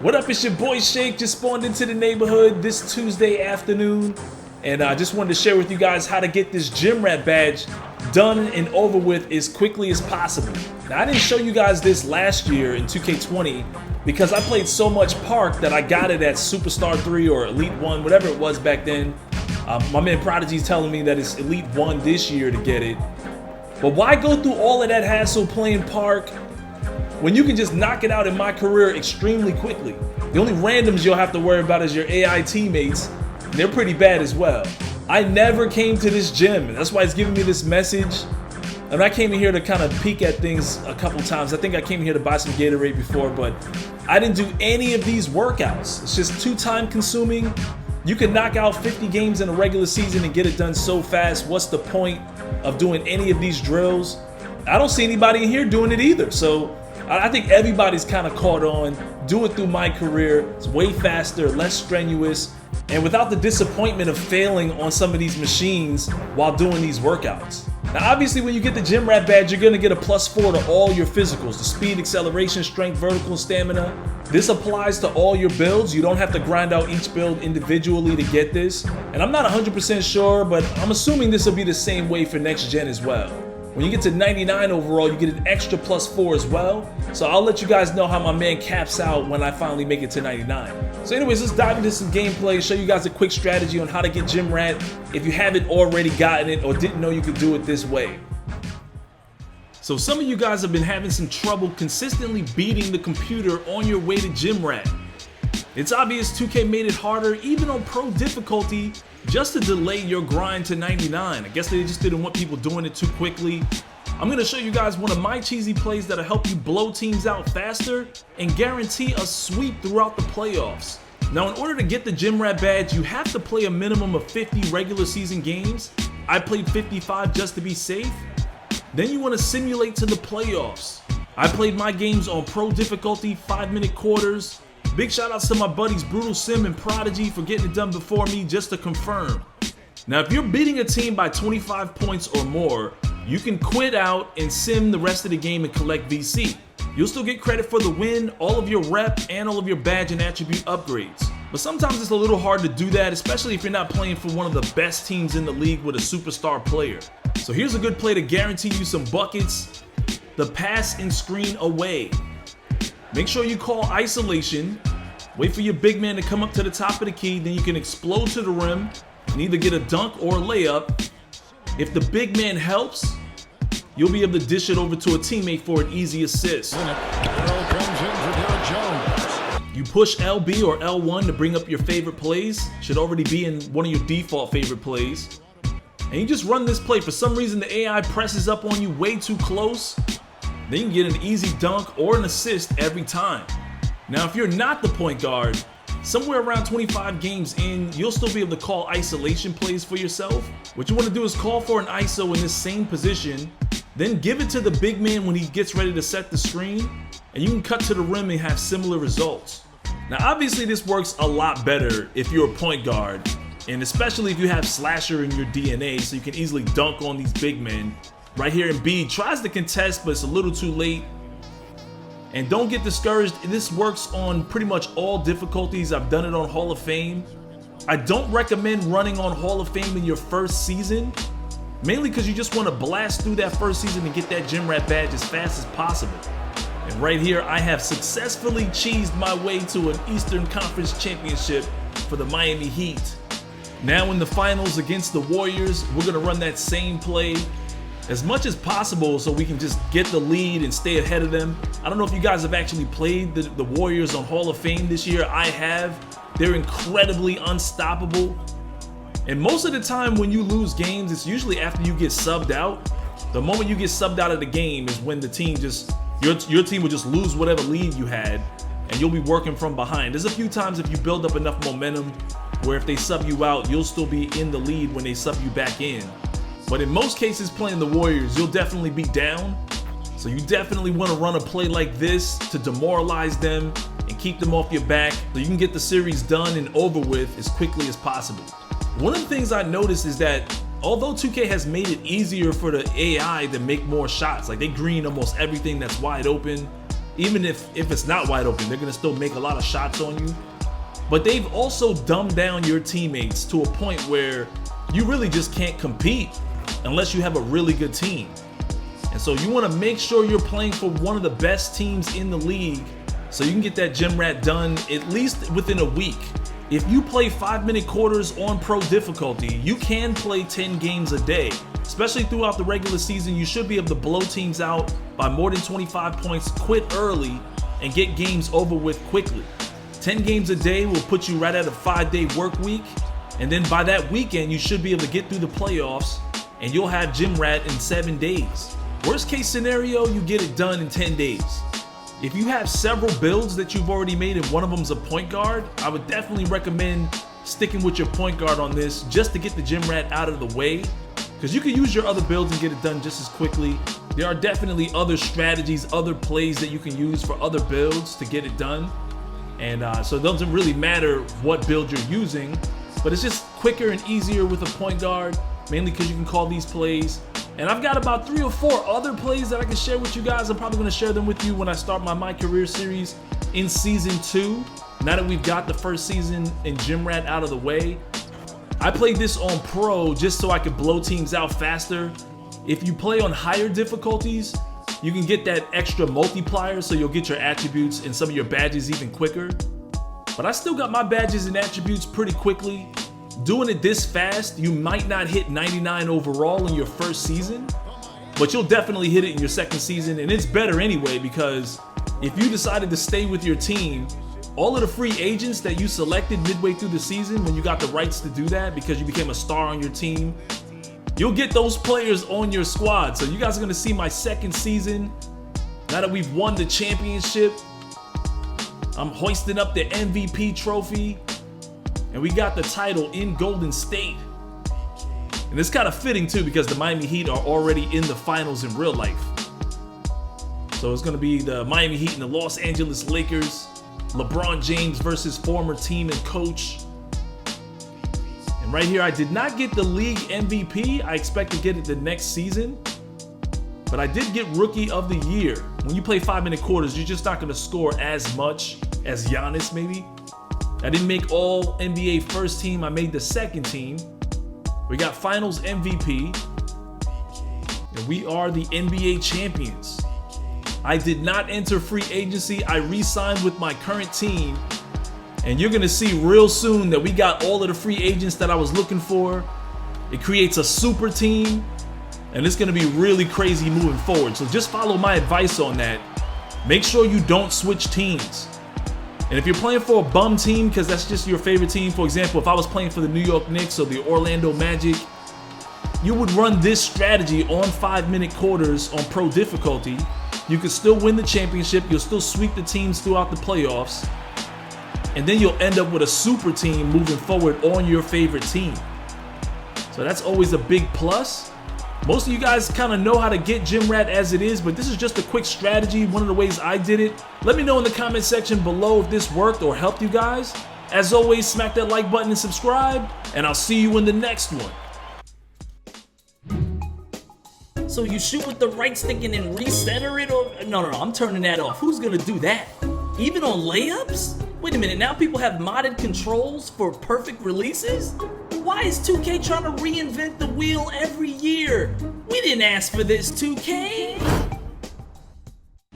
What up, it's your boy Shake, just spawned into the neighborhood this Tuesday afternoon, and I just wanted to share with you guys how to get this gym rat badge done and over with as quickly as possible. Now, I didn't show you guys this last year in 2K20 because I played so much Park that I got it at Superstar 3 or Elite 1, whatever it was back then. My man Prodigy's telling me that it's Elite 1 this year to get it. But why go through all of that hassle playing Park when you can just knock it out in my career extremely quickly? The only randoms you'll have to worry about is your AI teammates. They're pretty bad as well. I never came to this gym, and that's why it's giving me this message. And I came in here to kind of peek at things a couple times. I think I came here to buy some Gatorade before, but I didn't do any of these workouts. It's just too time consuming. You can knock out 50 games in a regular season and get it done so fast. What's the point of doing any of these drills? I don't see anybody in here doing it either. So I think everybody's kind of caught on. Do it through my career. It's way faster, less strenuous, and without the disappointment of failing on some of these machines while doing these workouts. Now, obviously, when you get the gym rat badge, you're gonna get a +4 to all your physicals, the speed, acceleration, strength, vertical, stamina. This applies to all your builds. You don't have to grind out each build individually to get this. And I'm not 100% sure, but I'm assuming this will be the same way for next gen as well. When you get to 99 overall, you get an extra +4 as well. So I'll let you guys know how my man caps out when I finally make it to 99. So anyways, let's dive into some gameplay, show you guys a quick strategy on how to get Gym Rat if you haven't already gotten it or didn't know you could do it this way. So some of you guys have been having some trouble consistently beating the computer on your way to Gym Rat. It's obvious 2K made it harder, even on pro difficulty, just to delay your grind to 99. I guess they just didn't want people doing it too quickly. I'm gonna show you guys one of my cheesy plays that'll help you blow teams out faster and guarantee a sweep throughout the playoffs. Now, in order to get the Gym Rat badge, you have to play a minimum of 50 regular season games. I played 55 just to be safe. Then you wanna simulate to the playoffs. I played my games on pro difficulty, 5-minute quarters. Big shout outs to my buddies Brutal Sim and Prodigy for getting it done before me just to confirm. Now, if you're beating a team by 25 points or more, you can quit out and sim the rest of the game and collect VC. You'll still get credit for the win, all of your rep, and all of your badge and attribute upgrades. But sometimes it's a little hard to do that, especially if you're not playing for one of the best teams in the league with a superstar player. So here's a good play to guarantee you some buckets: the pass and screen away. Make sure you call isolation, wait for your big man to come up to the top of the key, then you can explode to the rim and either get a dunk or a layup. If the big man helps, you'll be able to dish it over to a teammate for an easy assist. You push LB or L1 to bring up your favorite plays. Should already be in one of your default favorite plays. And you just run this play. For some reason, the AI presses up on you way too close. Then you can get an easy dunk or an assist every time. Now, if you're not the point guard, somewhere around 25 games in, you'll still be able to call isolation plays for yourself. What you want to do is call for an ISO in this same position, then give it to the big man when he gets ready to set the screen, and you can cut to the rim and have similar results. Now, obviously this works a lot better if you're a point guard, and especially if you have slasher in your DNA, so you can easily dunk on these big men. Right here, Embiid tries to contest, but it's a little too late. And don't get discouraged, this works on pretty much all difficulties. I've done it on Hall of Fame. I don't recommend running on Hall of Fame in your first season, mainly because you just want to blast through that first season and get that Gym Rat badge as fast as possible. And right here, I have successfully cheesed my way to an Eastern Conference Championship for the Miami Heat. Now in the finals against the Warriors, we're gonna run that same play as much as possible so we can just get the lead and stay ahead of them. I don't know if you guys have actually played the Warriors on Hall of Fame this year. I have. They're incredibly unstoppable. And most of the time when you lose games, it's usually after you get subbed out. The moment you get subbed out of the game is when the team just, your team will just lose whatever lead you had and you'll be working from behind. There's a few times if you build up enough momentum where if they sub you out, you'll still be in the lead when they sub you back in. But in most cases playing the Warriors, you'll definitely be down. So you definitely want to run a play like this to demoralize them and keep them off your back so you can get the series done and over with as quickly as possible. One of the things I noticed is that although 2K has made it easier for the AI to make more shots, like they green almost everything that's wide open, Even if it's not wide open, they're gonna still make a lot of shots on you. But they've also dumbed down your teammates to a point where you really just can't compete unless you have a really good team. And so you want to make sure you're playing for one of the best teams in the league so you can get that gym rat done at least within a week. If you play 5-minute quarters on pro difficulty, you can play 10 games a day. Especially throughout the regular season, you should be able to blow teams out by more than 25 points, quit early, and get games over with quickly. 10 games a day will put you right at a 5-day work week, and then by that weekend, you should be able to get through the playoffs, and you'll have gym rat in 7 days. Worst case scenario, you get it done in 10 days. If you have several builds that you've already made and one of them's a point guard, I would definitely recommend sticking with your point guard on this just to get the gym rat out of the way, because you can use your other builds and get it done just as quickly. There are definitely other strategies, other plays that you can use for other builds to get it done. And so it doesn't really matter what build you're using, but it's just quicker and easier with a point guard, mainly because you can call these plays. And I've got about 3 or 4 other plays that I can share with you guys. I'm probably going to share them with you when I start my career series in season 2. Now that we've got the first season in gym rat out of the way, I played this on pro just so I could blow teams out faster. If you play on higher difficulties, you can get that extra multiplier, so you'll get your attributes and some of your badges even quicker. But I still got my badges and attributes pretty quickly. Doing it this fast, you might not hit 99 overall in your first season, but you'll definitely hit it in your second season, and it's better anyway, because if you decided to stay with your team, all of the free agents that you selected midway through the season, when you got the rights to do that because you became a star on your team, you'll get those players on your squad. So you guys are gonna see my second season. Now that we've won the championship, I'm hoisting up the MVP trophy, and we got the title in Golden State. And it's kind of fitting too, because the Miami Heat are already in the finals in real life. So it's gonna be the Miami Heat and the Los Angeles Lakers. LeBron James versus former team and coach. And right here, I did not get the league MVP. I expect to get it the next season. But I did get Rookie of the Year. When you play 5-minute quarters, you're just not gonna score as much as Giannis maybe. I didn't make all NBA first team, I made the second team. We got finals MVP. And we are the NBA champions. I did not enter free agency. I re-signed with my current team. And you're gonna see real soon that we got all of the free agents that I was looking for. It creates a super team, and it's gonna be really crazy moving forward. So just follow my advice on that. Make sure you don't switch teams. And if you're playing for a bum team, because that's just your favorite team, for example, if I was playing for the New York Knicks or the Orlando Magic, you would run this strategy on 5-minute quarters on pro difficulty. You could still win the championship, you'll still sweep the teams throughout the playoffs, and then you'll end up with a super team moving forward on your favorite team. So that's always a big plus. Most of you guys kind of know how to get gym rat as it is, but this is just a quick strategy, one of the ways I did it. Let me know in the comment section below if this worked or helped you guys. As always, smack that like button and subscribe, and I'll see you in the next one. So you shoot with the right stick and then recenter it, or no, I'm turning that off. Who's gonna do that? Even on layups? Wait a minute, now people have modded controls for perfect releases? Why is 2K trying to reinvent the wheel every year? We didn't ask for this, 2K.